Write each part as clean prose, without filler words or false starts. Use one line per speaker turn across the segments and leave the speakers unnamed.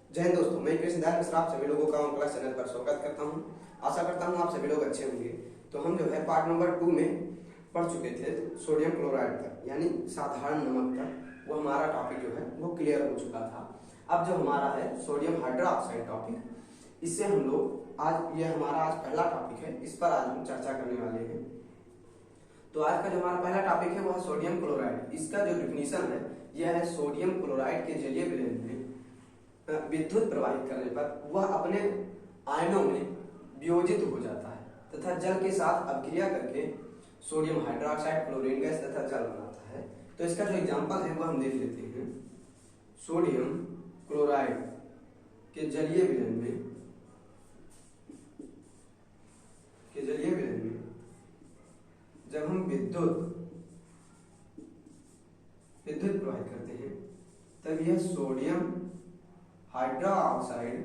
जय हिंद दोस्तों, मैं कृष्णदास मिश्रा आप सभी लोगों का ऑन क्लास चैनल पर स्वागत करता हूं। आशा करता हूं आप सभी लोग अच्छे होंगे। तो हम जो है पार्ट नंबर 2 में पढ़ चुके थे सोडियम क्लोराइड तक, यानी साधारण नमक तक। वो हमारा टॉपिक जो है वो क्लियर हो चुका था। अब जो हमारा है सोडियम हाइड्रोक्साइड टॉपिक, इससे हम लोग आज, ये हमारा आज पहला टॉपिक है, इस पर आज हम चर्चा करने वाले हैं। तो आज का जो हमारा पहला टॉपिक है वो है सोडियम क्लोराइड। इसका जो डिफिनीशन है यह है सोडियम क्लोराइड के जलीय विलयन में विद्युत प्रवाहित करने पर वह अपने आयनों में वियोजित हो जाता है तथा जल के साथ अभिक्रिया करके सोडियम हाइड्रोक्साइड, क्लोरीन गैस तथा जल बनाता है। तो इसका जो एग्जांपल है वह हम देख लेते हैं। सोडियम क्लोराइड के जलीय विलयन में जब हम विद्युत प्रवाहित करते हैं तब यह sodium hydroxide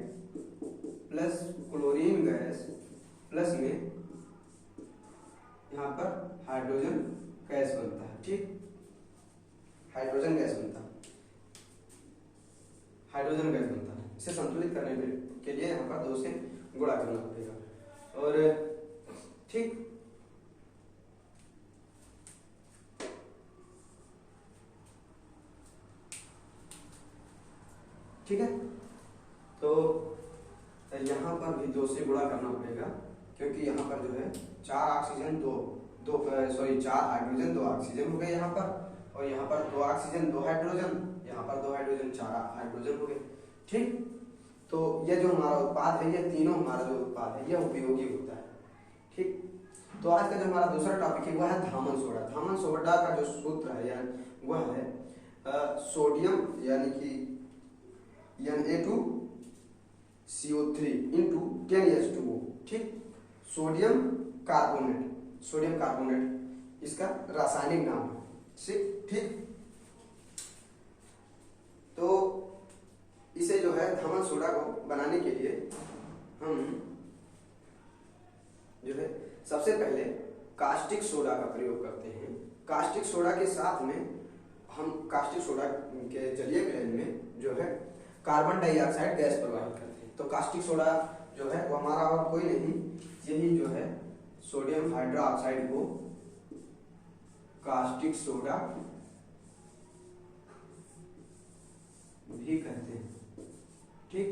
plus chlorine gas plus में यहाँ पर हाइड्रोजन गैस बनता है। ठीक, हाइड्रोजन गैस बनता है। इसे संतुलित करने के लिए यहाँ पर 2 से गुणा करना पड़ेगा। और ठीक है, तो यहाँ पर भी 2 से गुणा करना पड़ेगा, क्योंकि यहाँ पर जो है 4 ऑक्सीजन 4 हाइड्रोजन 2 ऑक्सीजन हो गए यहाँ पर, और यहाँ पर 2 ऑक्सीजन 2 हाइड्रोजन, यहाँ पर 2 हाइड्रोजन 4 हाइड्रोजन हो गए। ठीक, तो यह जो हमारा उत्पाद है, यह तीनों हमारा जो उत्पाद है यह उपयोगी होता है। ठीक, तो आज का जो हमारा दूसरा टॉपिक है वह है धामन सोडा। धामन सोडा का जो सूत्र है वह है सोडियम यानी कि Na2CO3 इंटू 10H2O। ठीक, सोडियम कार्बोनेट इसका रासायनिक नाम है। ठीक, तो इसे जो है धामन सोडा को बनाने के लिए हम जो है सबसे पहले कास्टिक सोडा का प्रयोग करते हैं। कास्टिक सोडा के साथ में हम कास्टिक सोडा के जलीय विलयन में जो है कार्बन डाइऑक्साइड गैस प्रवाहित करते हैं। तो कास्टिक सोडा जो है वो हमारा और कोई नहीं, यही जो है सोडियम हाइड्रोक्साइड को कास्टिक सोडा भी कहते हैं। ठीक,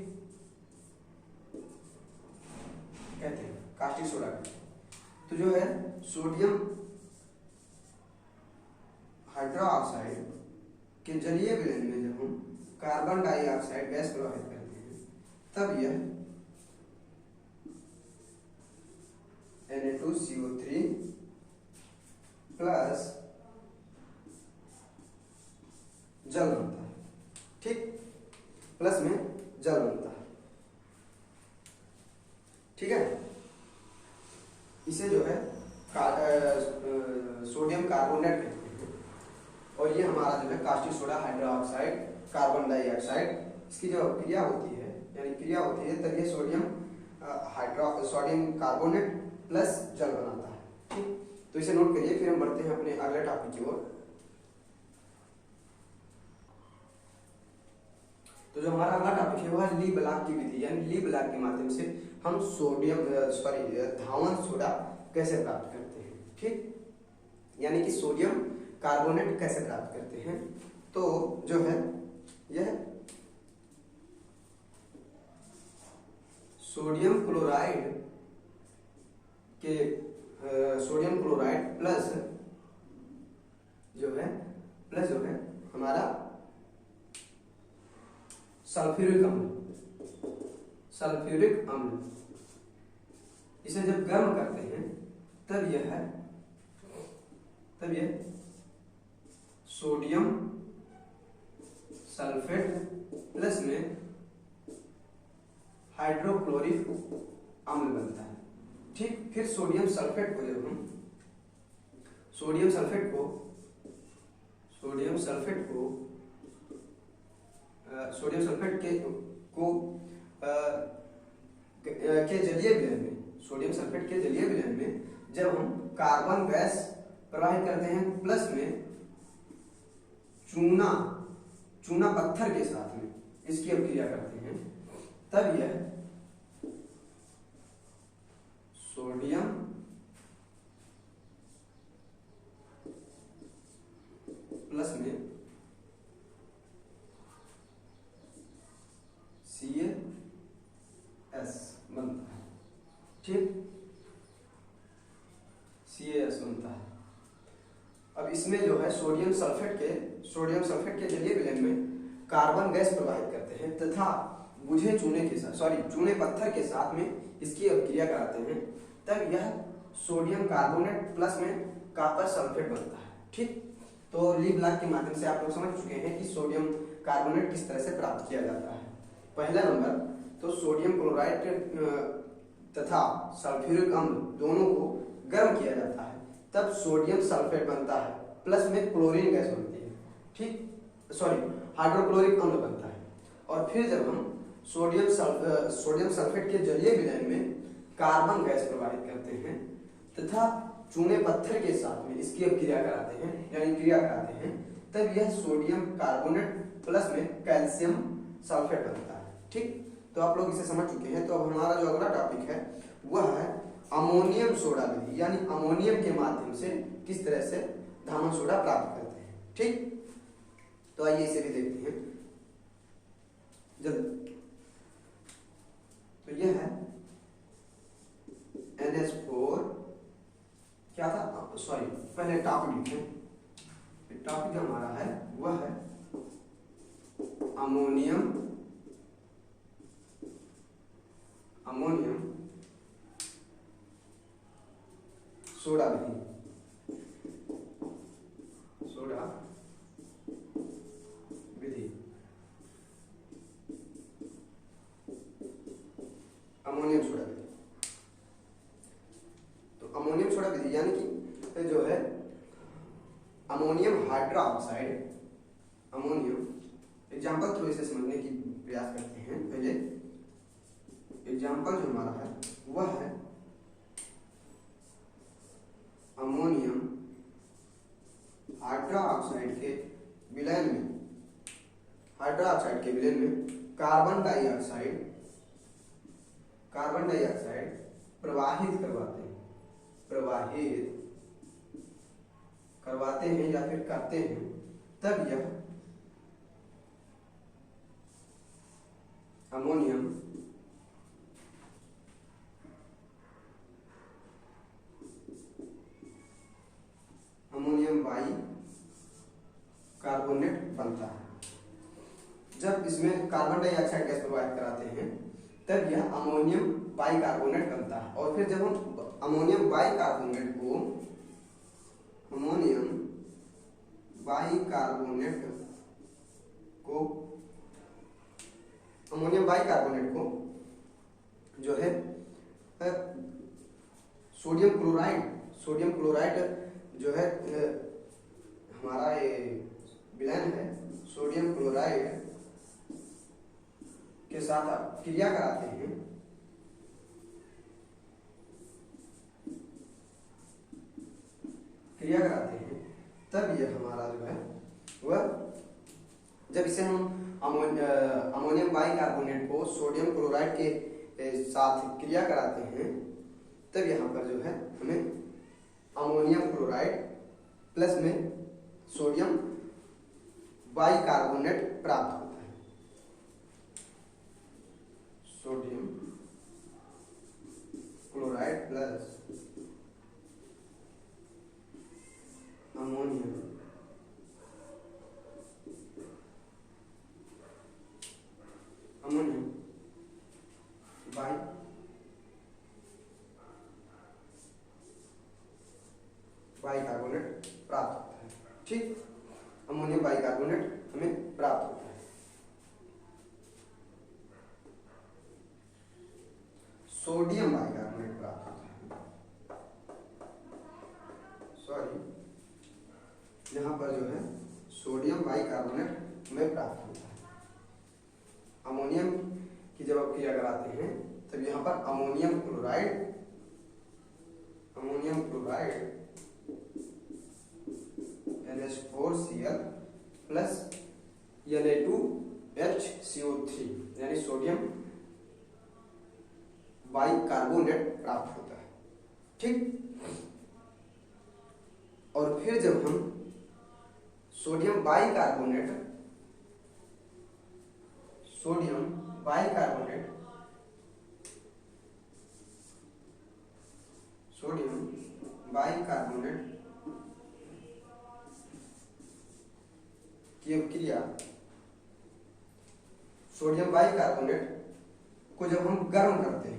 कहते हैं कास्टिक सोडा। तो जो है सोडियम हाइड्रोक्साइड के जलीय विलयन में जब हम कार्बन डाइऑक्साइड गैस प्रवाहित करते हैं तब यह Na2CO3 प्लस जल बनता है। ठीक, प्लस में जल बनता है। ठीक है, इसे जो है सोडियम कार्बोनेट कहते हैं। और ये हमारा जो है caustic soda hydroxide carbon dioxide, इसकी जो क्रिया होती है तब ये सोडियम कार्बोनेट प्लस जल बनाता है। ठीक, तो इसे नोट करिए, फिर हम बढ़ते हैं अपने अगले टॉपिक की ओर। तो जो हमारा अगला टॉपिक है वह है ली ब्लॉक की विधि, यानी ली ब्लॉक के माध्यम से हम धामन सोडा कैसे प्राप्त करते हैं। ठीक, यानी कि सोडियम कार्बोनेट कैसे प्राप्त करते हैं। तो जो है यह सोडियम क्लोराइड प्लस जो है हमारा सल्फ्यूरिक अम्ल, इसे जब गर्म करते हैं तब यह सोडियम सल्फेट प्लस में हाइड्रोक्लोरिक अम्ल बनता है। ठीक, फिर सोडियम सल्फेट को जब हम सोडियम सल्फेट के जलीय विलयन में जब हम कार्बन गैस प्रवाहित करते हैं प्लस में चूना पत्थर के साथ में इसकी अभिक्रिया करते हैं तब यह सोडियम प्लस में CaS बनता है। ठीक, CaS बनता है। अब इसमें जो है सोडियम सल्फेट के जलीय विलयन में कार्बन गैस प्रवाहित करते हैं तथा बुझे चूने के साथ चूने पत्थर के साथ में इसकी अभिक्रिया कराते हैं, तब यह सोडियम कार्बोनेट प्लस में कॉपर सल्फेट बनता है। ठीक, तो ली ब्लॉक के माध्यम से आप लोग समझ चुके हैं कि सोडियम कार्बोनेट किस तरह से प्राप्त किया जाता है। पहला नंबर तो सोडियम क्लोराइड तथा सल्फ्यूरिक अम्ल दोनों को गर्म किया जाता है, तब सोडियम सल्फेट बनता है प्लस में क्लोरीन गैस बनती है। ठीक, हाइड्रोक्लोरिक अम्ल बनता है। और फिर जब हम सोडियम सल्फेट के जलीय विलयन में कार्बन गैस प्रवाहित करते हैं तथा चूने पत्थर के साथ में इसकी क्रिया कराते हैं, तब यह सोडियम कार्बोनेट प्लस में कैल्शियम सल्फेट बनता है। ठीक, तो आप लोग इसे समझ चुके हैं। तो अब हमारा जो अगला टॉपिक है वह है अमोनियम सोडा विधि, यानी अमोनियम के माध्यम से किस तरह से धामन सोडा प्राप्त करते हैं। ठीक, तो आइए इसे भी देखते हैं जल्द। तो यह है NH4 क्या था, पहले टॉपिक लिखें। टॉपिक जो हमारा है वह है अमोनियम सोडा विधि। अमोनियम सोडा विधि। तो अमोनियम सोडा विधि यानी कि जो है ammonium hydroxide, ammonium example through इसे समझने की प्रयास करते हैं। पहले एग्जाम्पल जो हमारा है वह है अमोनियम हाइड्रोक्साइड के विलयन में कार्बन डाइऑक्साइड प्रवाहित करवाते हैं या फिर करते हैं, तब यह अमोनियम बाई कार्बोनेट बनता है। जब इसमें कार्बन डाइऑक्साइड गैस प्रवाहित कराते हैं तब यह अमोनियम बाई कार्बोनेट बनता है। और फिर जब हम अमोनियम बाई कार्बोनेट को जो है सोडियम क्लोराइड जो है हमारा ये विलयन है, सोडियम क्लोराइड के साथ क्रिया कराते हैं, तब यह हमारा जो है वह, जब इसे हम अमोनियम बाई कार्बोनेट को सोडियम क्लोराइड के साथ क्रिया कराते हैं, तब यहाँ पर जो है हमें अमोनियम क्लोराइड प्लस में सोडियम बाई कार्बोनेट प्राप्त होता है। Sodium chloride plus ammonium by carbonate प्राप्त होता है। ठीक, अमोनियम बाई कार्बोनेट हमें प्राप्त होता है। सोडियम बाई कार्बोनेट प्राप्त होता है। यहाँ पर जो है सोडियम बाई कार्बोनेट हमें प्राप्त होता है। अमोनियम की जब आप क्रिया कराते हैं तब यहाँ पर ammonium chloride NH4Cl plus Na2HCO3 यानी सोडियम बाइकार्बोनेट प्राप्त होता है। ठीक, और फिर जब हम सोडियम बाइकार्बोनेट की अभिक्रिया सोडियम बाइकार्बोनेट को जब हम गर्म करते हैं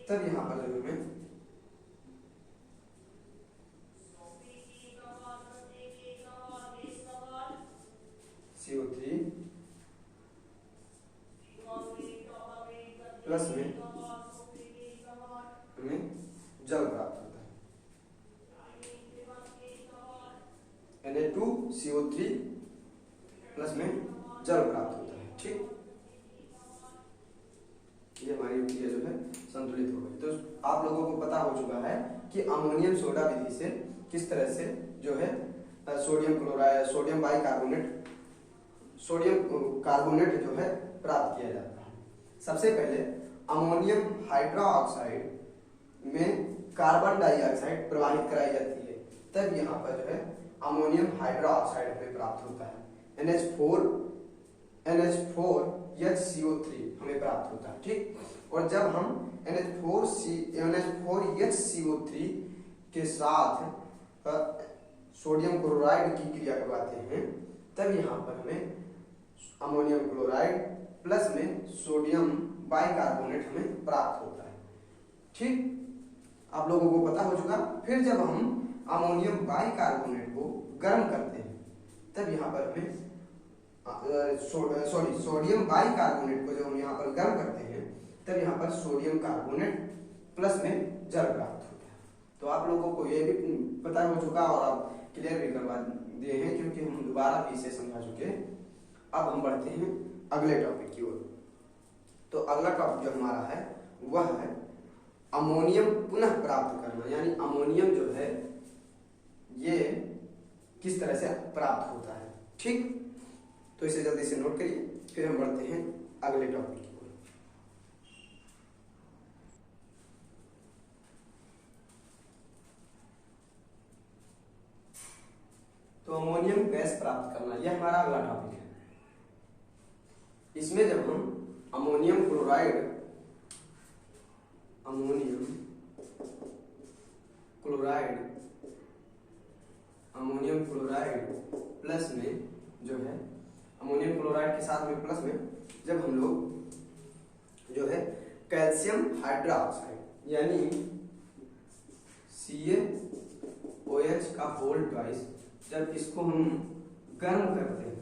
तब यहाँ पर जो हमें CO3 प्लस में हमें जल प्राप्त होता है। Na2CO3 प्लस में जल प्राप्त होता है। ठीक, ये हमारी क्रिया जो है संतुलित हो गई। तो आप लोगों को पता हो चुका है कि अमोनियम सोडा विधि से किस तरह से जो है सोडियम कार्बोनेट जो है प्राप्त किया जाता है। सबसे पहले अमोनियम हाइड्रोक्साइड में कार्बन डाइऑक्साइड प्रवाहित कराई जाती है, तब यहाँ पर जो है अमोनियम हाइड्रोक्साइड हमें प्राप्त होता है। NH4HCO3 हमें प्राप्त होता है। ठीक, और जब हम NH4HCO3 के साथ सोडियम क्लोराइड की क्रिया करवाते हैं, तब यहाँ पर हमें अमोनियम क्लोराइड प्लस में सोडियम बाइकार्बोनेट हमें प्राप्त होता है। ठीक, आप लोगों को पता हो चुका। फिर जब हम अमोनियम बाइकार्बोनेट को गर्म करते हैं, तब यहाँ पर हमें सोडियम बाइकार्बोनेट को जब हम यहाँ पर गर्म करते हैं, तब यहाँ पर सोडियम कार्बोनेट प्लस में जल प्राप्त होता है। तो आप लोगों को ये भी पता हो चुका और आप क्लियर भी करवा दिए हैं, क्योंकि हम दोबारा भी इसे समझा चुके हैं। अब हम बढ़ते हैं अगले टॉपिक की ओर। तो अगला टॉपिक जो हमारा है वह है अमोनियम पुनः प्राप्त करना, यानी अमोनियम जो है ये किस तरह से प्राप्त होता है। ठीक, तो इसे जल्दी से नोट करिए, फिर हम बढ़ते हैं अगले टॉपिक की ओर। तो अमोनियम गैस प्राप्त करना, यह हमारा अगला टॉपिक है। इसमें जब हम अमोनियम क्लोराइड प्लस में जो है अमोनियम क्लोराइड के साथ में प्लस में जब हम लोग जो है कैल्शियम हाइड्रोक्साइड यानी CaOH का होल ट्वाइस, जब इसको हम गर्म करते हैं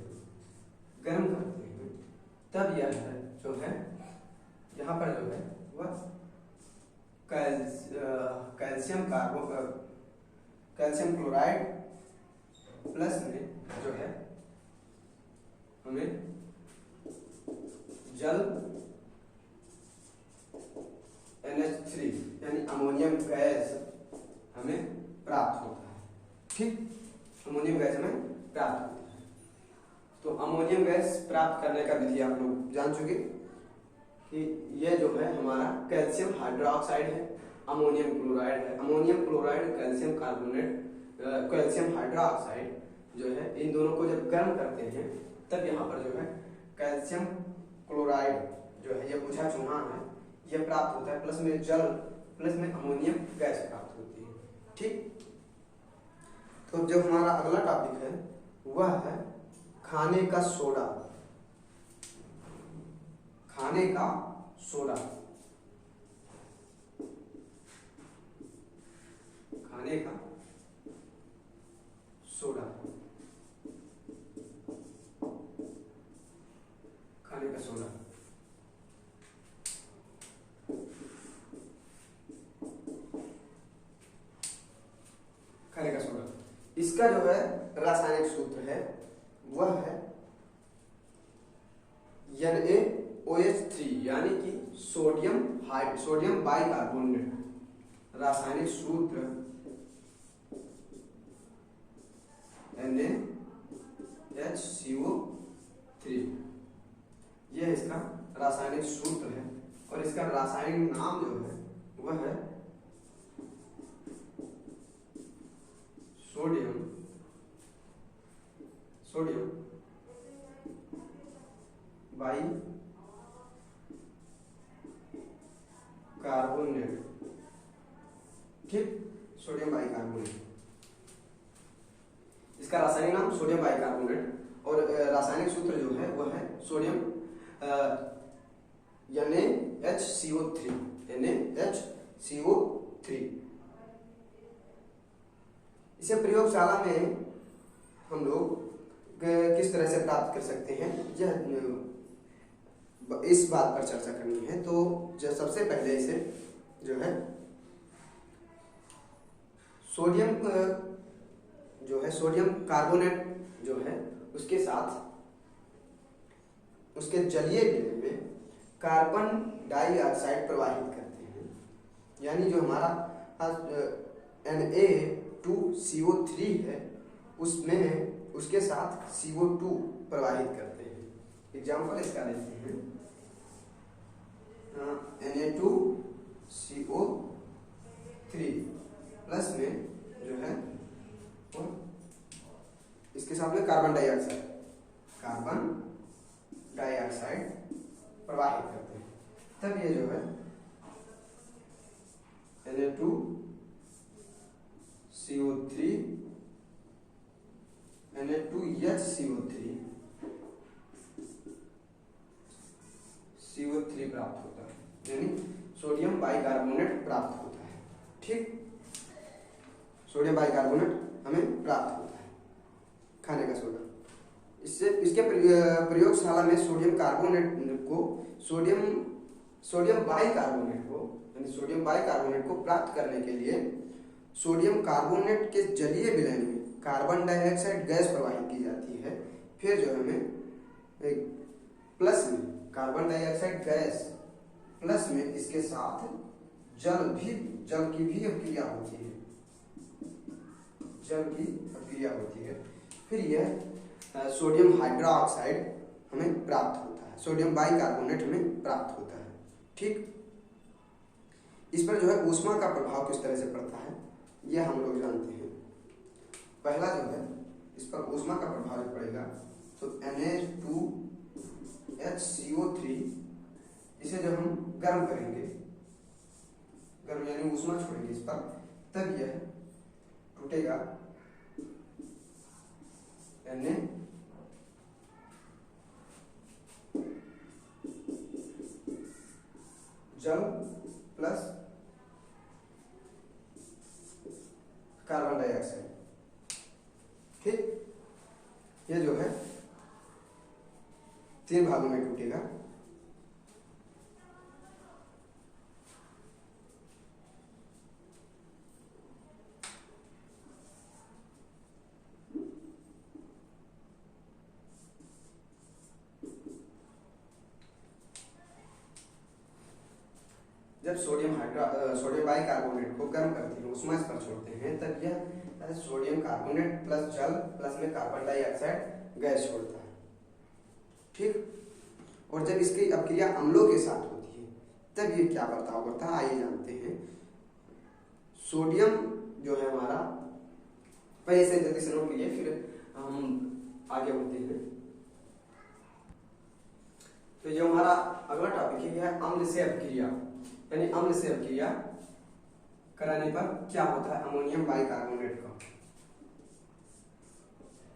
तब यह है जो है यहाँ पर जो है वह कैल्शियम क्लोराइड प्लस में जो है हमें जल NH3 यानी अमोनियम गैस हमें प्राप्त होता है। ठीक, अमोनियम गैस हमें प्राप्त होता है। तो अमोनियम गैस प्राप्त करने का विधि आप लोग जान चुके कि यह जो है हमारा कैल्शियम हाइड्रोक्साइड है, अमोनियम क्लोराइड है। Ammonium chloride calcium carbonate calcium hydroxide जो है, इन दोनों को जब गर्म करते हैं तब यहाँ पर जो है कैल्शियम क्लोराइड जो है, यह बुझा चूना है, यह प्राप्त होता है, प्लस में जल प्लस में अमोनियम गैस प्राप्त होती है। ठीक, तो जो हमारा अगला टॉपिक है वह है खाने का सोडा। खाने का सोडा खाने का सोडा खाने का सोडा खाने का सोडा, इसका जो है रासायनिक सूत्र है वह है NaOH3 यानी कि सोडियम बाइकार्बोनेट। रासायनिक सूत्र NaHCO3 इसका रासायनिक नाम जो है वह है सोडियम बाई कार्बोनेट। ठीक, सोडियम बाई कार्बोनेट, इसका रासायनिक नाम सोडियम बाई कार्बोनेट और रासायनिक सूत्र जो है वह है सोडियम NaHCO3 NaHCO3। इसे प्रयोगशाला में हम लोग किस तरह से प्राप्त कर सकते हैं, यह इस बात पर चर्चा करनी है। तो जो सबसे पहले इसे जो है सोडियम कार्बोनेट जो है उसके साथ उसके जलीय विलय में कार्बन डाइऑक्साइड प्रवाहित करते हैं, यानी जो हमारा Na2CO3 है उसमें उसके साथ CO2 प्रवाहित करते हैं। एग्जाम्पल इसका लेते हैं, Na2CO3 प्लस में जो है इसके साथ में कार्बन डाइऑक्साइड प्रवाहित करते हैं, तब ये जो है Na2CO3 Na2HCO3 प्राप्त होता है, यानी सोडियम बाइकार्बोनेट प्राप्त होता है। ठीक, सोडियम बाइकार्बोनेट हमें प्राप्त होता है, खाने का सोडा। इसके प्रयोगशाला में सोडियम बाइकार्बोनेट को प्राप्त करने के लिए सोडियम कार्बोनेट के जलीय विलयन में कार्बन डाइऑक्साइड गैस प्रवाहित की जाती है। फिर जो हमें प्लस में कार्बन डाइऑक्साइड गैस प्लस में इसके साथ जल की भी अभिक्रिया होती है। फिर यह सोडियम हाइड्रोक्साइड हमें प्राप्त होता है, सोडियम बाइकार्बोनेट हमें प्राप्त होता है। ठीक, इस पर जो है ऊष्मा का प्रभाव किस तरह से पड़ता है यह हम लोग जानते हैं। पहला जो है इस पर ऊष्मा का प्रभाव जो पड़ेगा तो Na2HCO3 इसे जब हम गर्म करेंगे, गर्म यानी ऊष्मा छोड़ेंगे इस पर, तब यह टूटेगा Na जल प्लस कार्बन डाइऑक्साइड। ठीक, ये जो है 3 भागों में टूटेगा। जब सोडियम बाइकार्बोनेट को गर्म करते हैं, ऊष्मा इस पर छोड़ते हैं, तब यह सोडियम कार्बोनेट प्लस जल प्लस में कार्बन डाइऑक्साइड गैस छोड़ता है। ठीक, और जब इसकी अपक्रिया अम्लों के साथ होती है तब ये क्या बर्ताव करता है, आइए जानते हैं। सोडियम जो है हमारा, पहले से जल्दी से नोट कीजिए फिर हम आगे बढ़ते हैं। तो जो हमारा अगला टॉपिक है यह अम्ल से अपक्रिया, यानी अम्ल से अपक्रिया कराने पर क्या होता है अमोनियम बाइकार्बोनेट का।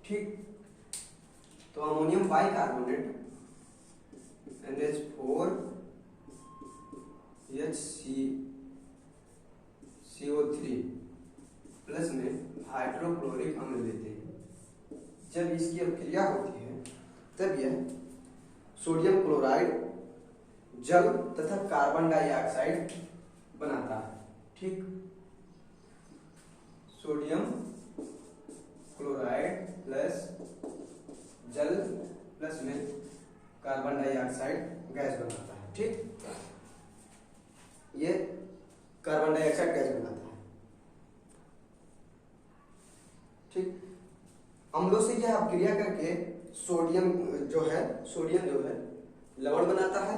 ठीक, तो अमोनियम बाइकार्बोनेट NH4HCO3 प्लस में हाइड्रोक्लोरिक अम्ल लेते हैं। जब इसकी अपक्रिया होती है तब यह सोडियम क्लोराइड, जल तथा कार्बन डाइऑक्साइड बनाता है। ठीक, सोडियम क्लोराइड प्लस जल प्लस में कार्बन डाइऑक्साइड गैस बनाता है। ठीक, ये कार्बन डाइऑक्साइड गैस बनाता है। ठीक, अम्लों से यह अपक्रिया करके सोडियम जो है लवण बनाता है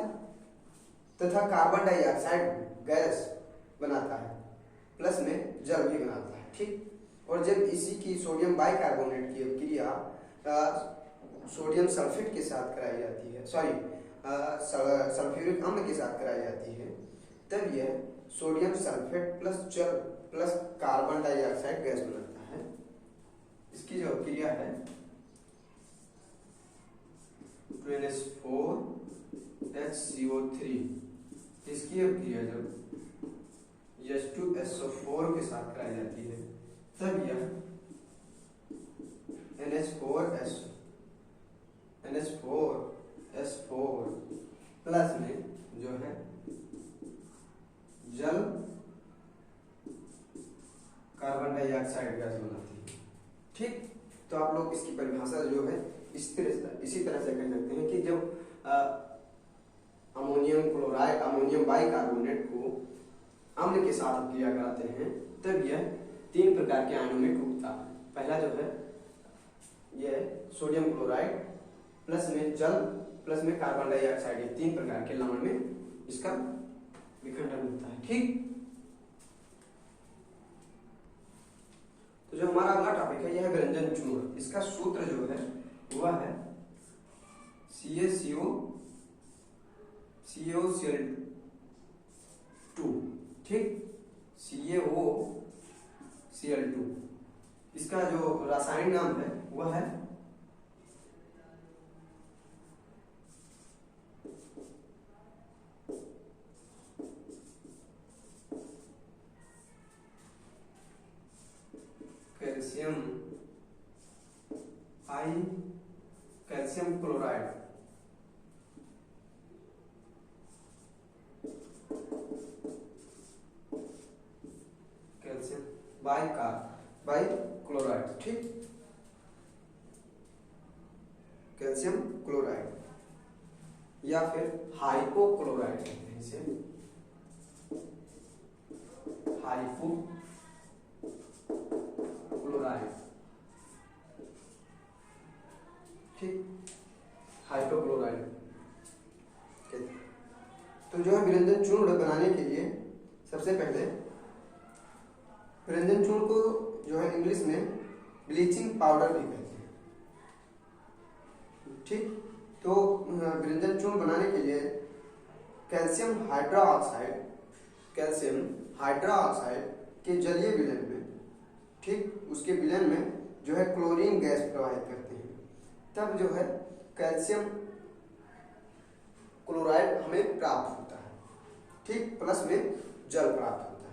तथा कार्बन डाइऑक्साइड गैस बनाता है, प्लस में जल भी बनाता है। ठीक, और जब इसी की सोडियम बाइकार्बोनेट की क्रिया सोडियम सल्फेट के साथ कराई जाती है, सल्फ्यूरिक अम्ल के साथ कराई जाती है, तब यह सोडियम सल्फेट प्लस जल प्लस कार्बन डाइऑक्साइड गैस बनाता है। इसकी जो क्रिया है 2NH4HCO3, इसकी अब क्रिया जब H2SO4 के साथ कराई जाती है, तब यह NH4S4 प्लस में जो है जल कार्बन डाइऑक्साइड गैस बनाती है। ठीक, तो आप लोग इसकी परिभाषा जो है इसी तरह से कह सकते हैं कि जब अमोनियम क्लोराइड अमोनियम बाइकार्बोनेट को अम्ल के साथ क्रिया कराते हैं, तब यह 3 प्रकार के आयनों में टूटता है। पहला जो है यह सोडियम क्लोराइड प्लस में जल प्लस में कार्बन डाइऑक्साइड, ये 3 प्रकार के लवण में इसका विखंडन होता है। ठीक, तो जो हमारा अगला टॉपिक है यह है व्यंजन चूर्ण। इसका सूत्र जो है वह है CaCO2। ठीक, CaOCl2। इसका जो रासायनिक नाम है वह है कैल्शियम क्लोराइड। कैल्शियम बाइक्लोराइड। ठीक, कैल्शियम क्लोराइड या फिर हाइपोक्लोराइड कहते हैं इसे, हाइपोक्लोराइड। ठीक, हाइपोक्लोराइड। तो जो है व्यंजन चूर्ण बनाने के लिए सबसे पहले व्यंजन चूर्ण को जो है इंग्लिश में ब्लीचिंग पाउडर भी कहते हैं। ठीक, तो व्यंजन चूर्ण बनाने के लिए कैल्शियम हाइड्रोक्साइड के जलीय विलयन में, ठीक, उसके विलयन में जो है क्लोरीन गैस प्रवाहित करते हैं, तब जो है कैल्शियम क्लोराइड हमें प्राप्त होता है। ठीक, प्लस में जल प्राप्त होता है।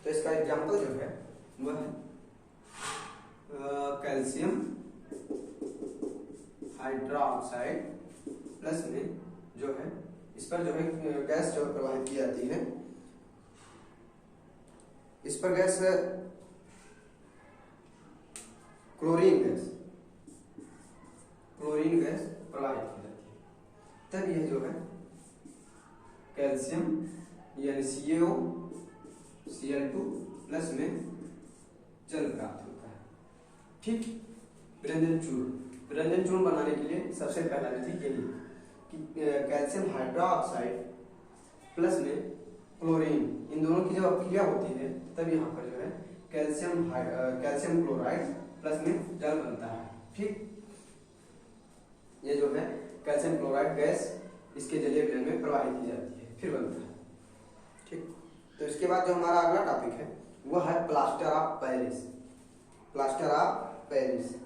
तो इसका एग्जाम्पल जो है वह है कैल्शियम हाइड्रोक्साइड प्लस में जो है इस पर जो है गैस जो प्रवाहित की जाती है, इस पर गैस क्लोरीन गैस प्रवाहित की जाती है, तब यह जो है कैल्शियम यानी CaOCl2 प्लस में जल प्राप्त होता है। ठीक, व्यंजन चूर्ण बनाने के लिए सबसे पहला विधि यही कि कैल्शियम हाइड्रोक्साइड प्लस में क्लोरीन, इन दोनों की जब क्रिया होती है तब यहाँ पर जो है कैल्शियम क्लोराइड प्लस में जल बनता है। ठीक, ये जो है कैल्शियम क्लोराइड गैस इसके जलीय विलयन में प्रवाहित की जाती है, फिर बनता है। ठीक, तो इसके बाद जो हमारा अगला टॉपिक है वो है plaster of Paris. Plaster of Paris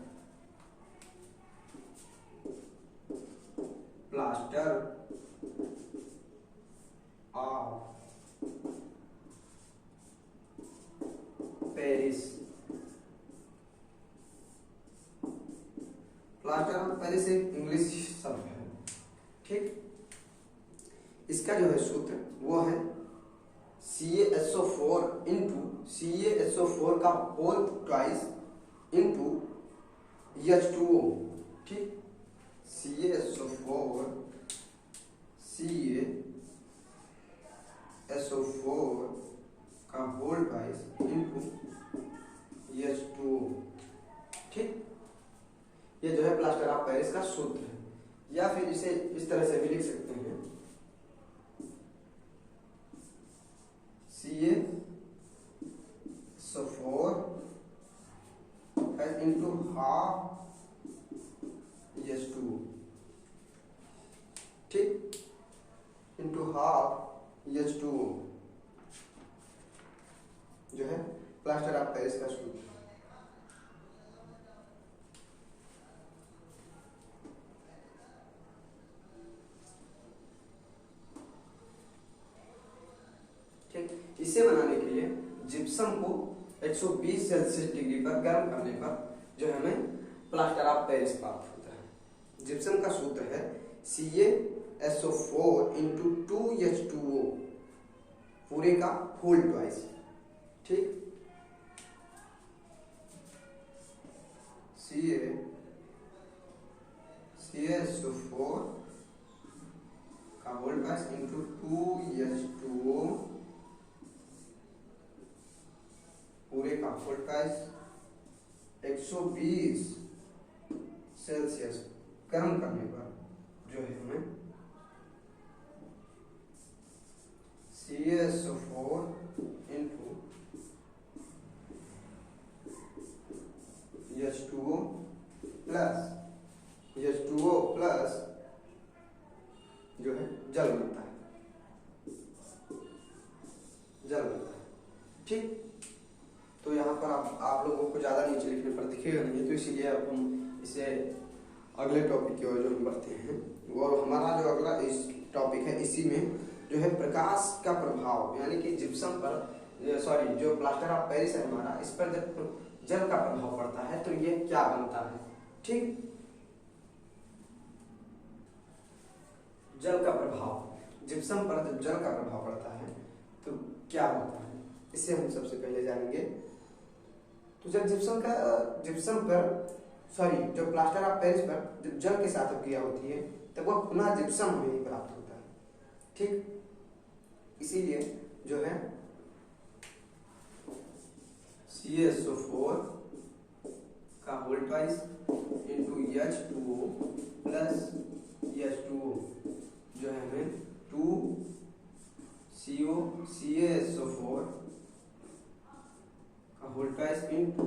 plaster of Paris एक इंग्लिश शब्द है। ठीक, इसका जो है सूत्र वो है CaSO4 का होल ट्वाइस इंटू H2O। ठीक, CaSO4 का होल ट्वाइस इंटू H2O। ठीक, ये जो है प्लास्टर ऑफ पेरिस का सूत्र है, या फिर इसे इस तरह से भी लिख सकते हैं प्लस इंटू हाफ H2O, ठीक, इंटू हाफ H2O जो है प्लास्टर ऑफ पेरिस का सूत्र। ठीक, इसे बनाने के लिए जिप्सम को 120 सेल्सियस डिग्री पर गर्म करने पर जो हमें प्लास्टर ऑफ पेरिस प्राप्त होता है। जिप्सम का सूत्र है CaSO4 इंटू 2H2O पूरे का होल ट्वाइस, ठीक, CaSO4 का होल ट्वाइस इंटू 2H2O पूरे का होल ट्वाइस 120 सेल्सियस गर्म करने पर जो है हमें CaSO4 इंटू H2O प्लस जो है जल बनता है, जल बनता है, ठीक। तो यहाँ पर आप लोगों को ज़्यादा नीचे लिखने पर दिखेगा नहीं, तो इसीलिए अब हम इसे अगले टॉपिक की ओर जो हम बढ़ते हैं, और हमारा जो अगला इस टॉपिक है इसी में जो है प्रकाश का प्रभाव, यानी कि जिप्सम पर सॉरी जो प्लास्टर ऑफ पेरिस है हमारा, इस पर जब जल का प्रभाव पड़ता है तो ये क्या बनता है, ठीक। जल का प्रभाव, जिप्सम पर जब जल का प्रभाव पड़ता है तो क्या होता है, इसे हम सबसे पहले जानेंगे। तो जब जिप्सम पर सॉरी जो प्लास्टर ऑफ पेरिस पर जब जल के साथ क्रिया होती है तब वह पुनः जिप्सम हमें ही प्राप्त होता है, ठीक। इसीलिए जो है CaSO4 का whole twice into H2O plus H2O जो है हमें 2CaSO4 का होल ट्वाइस इंटू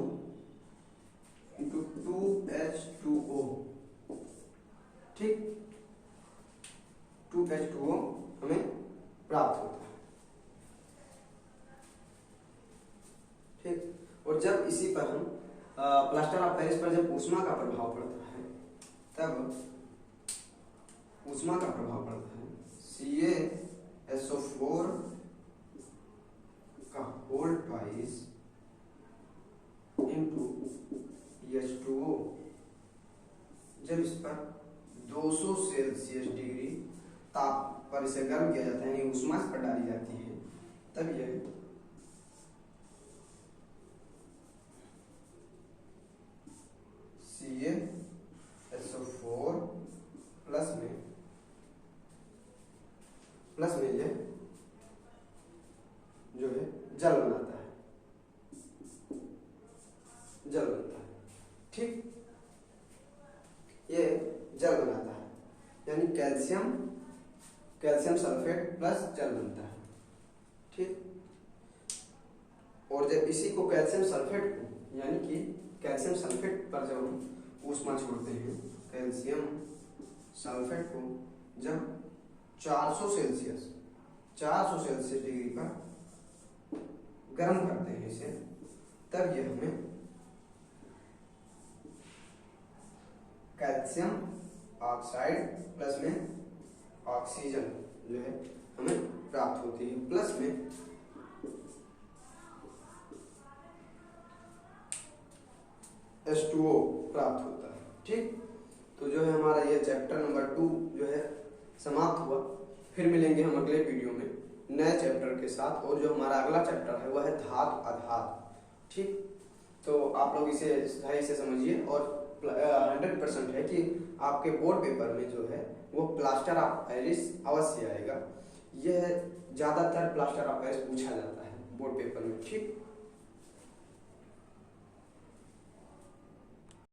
2H2O, ठीक, 2H2O हमें प्राप्त होता है, ठीक। और जब इसी पर हम प्लास्टर ऑफ पेरिस पर जब ऊष्मा का प्रभाव पड़ता है तब ऊष्मा का प्रभाव पड़ता है CaSO4 का होल ट्वाइस इंटू H2O, जब इस पर 200 सेल्सियस डिग्री ताप पर इसे गर्म किया जाता है, यानी ऊष्मा इस पर डाली जाती है, तब यह CaSO4 प्लस में ये जो है जल बनाता है, जल बनता है, ठीक। ये जल बनाता है, यानी कैल्शियम सल्फेट प्लस जल बनता है, ठीक। और जब इसी को कैल्शियम सल्फेट को, यानी कि कैल्शियम सल्फेट पर जब हम ऊष्मा छोड़ते हैं, कैल्शियम सल्फेट को जब 400 सेल्सियस डिग्री पर गर्म करते हैं इसे, तब ये हमें कैल्शियम ऑक्साइड प्लस में ऑक्सीजन जो है हमें प्राप्त होती है, प्लस में H2O प्राप्त होता है, ठीक। तो जो है हमारा ये चैप्टर नंबर 2 जो है समाप्त हुआ। फिर मिलेंगे हम अगले वीडियो में नए चैप्टर के साथ, और जो हमारा अगला चैप्टर है वह है धातु आधार, ठीक। तो आप लोग इसे सही से समझिए, और 100% है कि आपके बोर्ड पेपर में जो है वो प्लास्टर ऑफ पेरिस अवश्य आएगा। यह ज़्यादातर प्लास्टर ऑफ पेरिस पूछा जाता है बोर्ड पेपर में, ठीक।